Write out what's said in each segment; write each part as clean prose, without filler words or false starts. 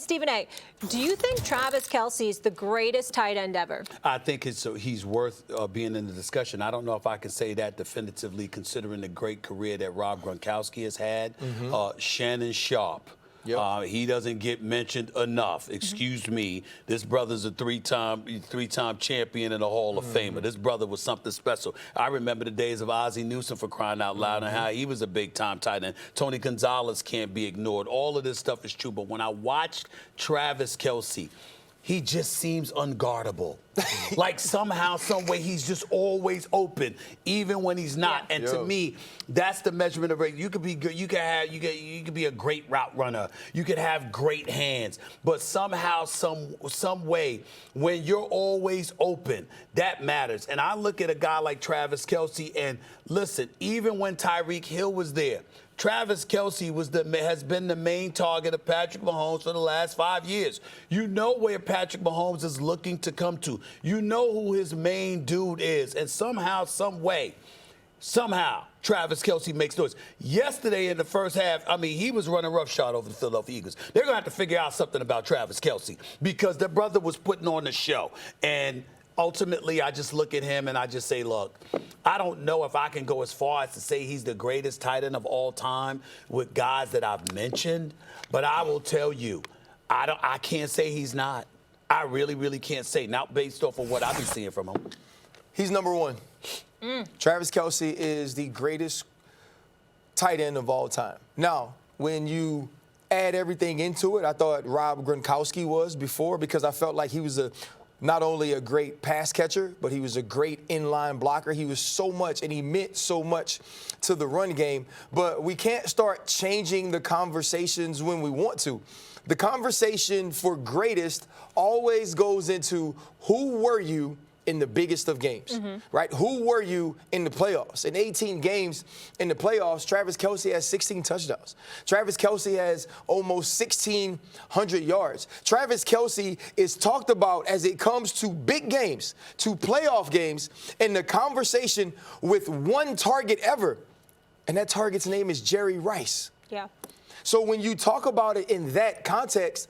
Stephen A., do you think Travis Kelce is the greatest tight end ever? I think he's worth being in the discussion. I don't know if I can say that definitively, considering the great career that Rob Gronkowski has had. Shannon Sharp. Yep. He doesn't get mentioned enough. Excuse me. This brother's a three-time champion and a Hall of Famer. This brother was something special. I remember the days of Ozzie Newsome, for crying out loud, and how he was a big-time tight end. Tony Gonzalez can't be ignored. All of this stuff is true. But when I watched Travis Kelce, he just seems unguardable. Like somehow, some way, he's just always open, even when he's not. And to me, that's the measurement of rate. You could be good. You could be a great route runner. You could have great hands. But somehow, some way, when you're always open, that matters. And I look at a guy like Travis Kelce, and listen, even when Tyreek Hill was there, Travis Kelce has been the main target of Patrick Mahomes for the last 5 years. You know where Patrick Mahomes is looking to come to. You know who his main dude is. And somehow, Travis Kelce makes noise. Yesterday in the first half, he was running roughshod over the Philadelphia Eagles. They're going to have to figure out something about Travis Kelce because their brother was putting on the show. And ultimately, I just look at him and I just say, look, I don't know if I can go as far as to say he's the greatest tight end of all time with guys that I've mentioned, but I will tell you, I can't say he's not. I really, really can't say, not based off of what I've been seeing from him. He's number one. Travis Kelce is the greatest tight end of all time. Now, when you add everything into it, I thought Rob Gronkowski was before, because I felt like he was not only a great pass catcher, but he was a great inline blocker. He was so much, and he meant so much to the run game. But we can't start changing the conversations when we want to. The conversation for greatest always goes into who were you in the biggest of games, right? Who were you in the playoffs? In 18 games in the playoffs, Travis Kelce has 16 touchdowns. Travis Kelce has almost 1,600 yards. Travis Kelce is talked about as it comes to big games, to playoff games, in the conversation with one target ever, and that target's name is Jerry Rice. Yeah. So when you talk about it in that context,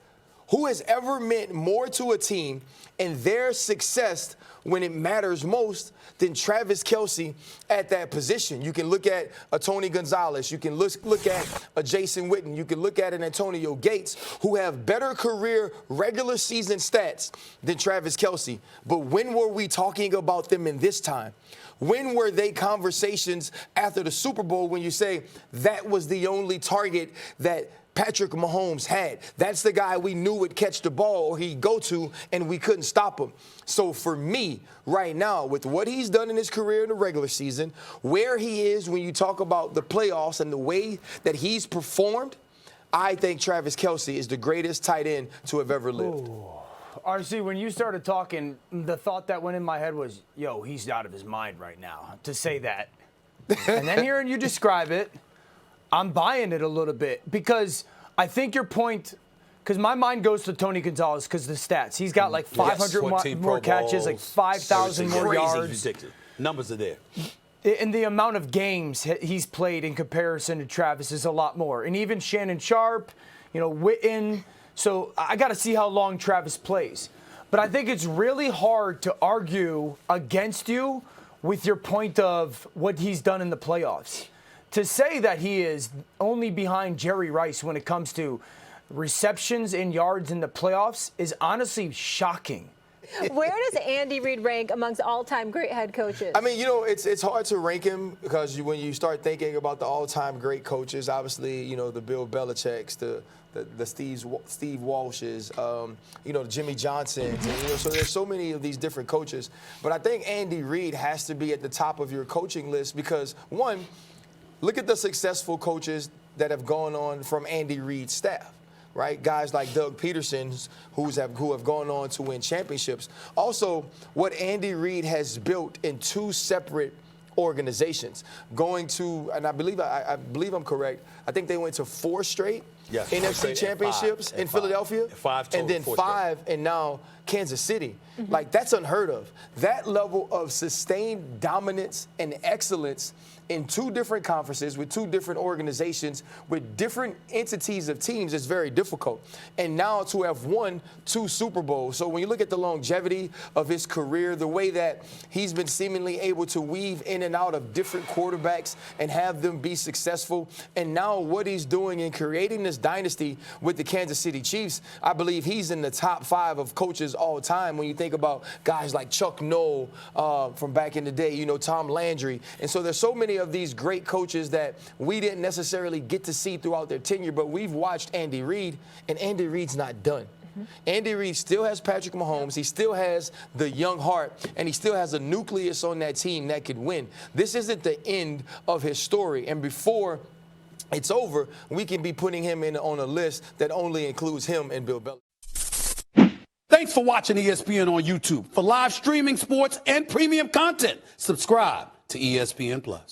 who has ever meant more to a team and their success when it matters most than Travis Kelce at that position? You can look at a Tony Gonzalez. You can look at a Jason Witten. You can look at an Antonio Gates, who have better career regular season stats than Travis Kelce. But when were we talking about them in this time? When were they conversations after the Super Bowl when you say that was the only target that Patrick Mahomes had? That's the guy we knew would catch the ball or he'd go to, and we couldn't stop him. So for me, right now, with what he's done in his career in the regular season, where he is when you talk about the playoffs and the way that he's performed, I think Travis Kelce is the greatest tight end to have ever lived. Ooh. RC, when you started talking, the thought that went in my head was, yo, he's out of his mind right now to say that. And then hearing you describe it, I'm buying it a little bit, because I think your point, because my mind goes to Tony Gonzalez because the stats. He's got like 500 more catches, like 5,000 more yards. Ridiculous. Numbers are there. And the amount of games he's played in comparison to Travis is a lot more. And even Shannon Sharp, Witten. So I got to see how long Travis plays. But I think it's really hard to argue against you with your point of what he's done in the playoffs. To say that he is only behind Jerry Rice when it comes to receptions and yards in the playoffs is honestly shocking. Where does Andy Reid rank amongst all-time great head coaches? It's hard to rank him because when you start thinking about the all-time great coaches, obviously, the Bill Belichick's, the Steve Walsh's, the Jimmy Johnsons, and, so there's so many of these different coaches. But I think Andy Reid has to be at the top of your coaching list because, one, look at the successful coaches that have gone on from Andy Reid's staff, right? Guys like Doug Peterson, who have gone on to win championships. Also, what Andy Reid has built in two separate organizations, going to, and I believe I'm correct, I think they went to 4 straight Yes, NFC championships in Philadelphia, and then 5, and now Kansas City. Like, that's unheard of. That level of sustained dominance and excellence in 2 different conferences with 2 different organizations with different entities of teams is very difficult. And now to have won 2 Super Bowls. So when you look at the longevity of his career, the way that he's been seemingly able to weave in and out of different quarterbacks and have them be successful, and now what he's doing in creating this dynasty with the Kansas City Chiefs, I believe he's in the top 5 of coaches all time when you think about guys like Chuck Noll from back in the day, you know, Tom Landry. And so there's so many of these great coaches that we didn't necessarily get to see throughout their tenure, but we've watched Andy Reid, and Andy Reid's not done. Andy Reid still has Patrick Mahomes. He still has the young heart, and he still has a nucleus on that team that could win. This isn't the end of his story. And before it's over, we can be putting him on a list that only includes him and Bill Belichick. Thanks for watching ESPN on YouTube. For live streaming, sports, and premium content, subscribe to ESPN+.